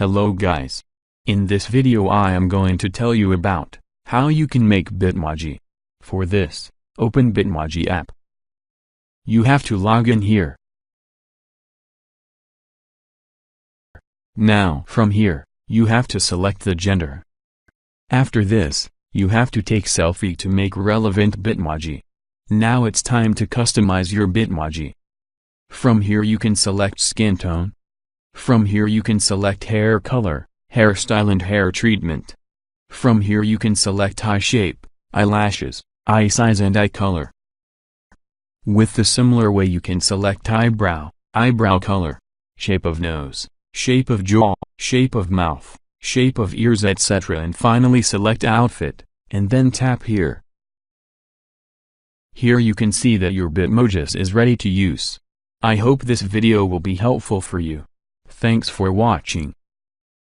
Hello guys. In this video I am going to tell you about how you can make Bitmoji. For this, open Bitmoji app. You have to log in here. Now from here, you have to select the gender. After this, you have to take selfie to make relevant Bitmoji. Now it's time to customize your Bitmoji. From here you can select skin tone. From here you can select hair color, hairstyle and hair treatment. From here you can select eye shape, eyelashes, eye size and eye color. With the similar way you can select eyebrow, eyebrow color, shape of nose, shape of jaw, shape of mouth, shape of ears etc. and finally select outfit, and then tap here. Here you can see that your Bitmojis is ready to use. I hope this video will be helpful for you. Thanks for watching.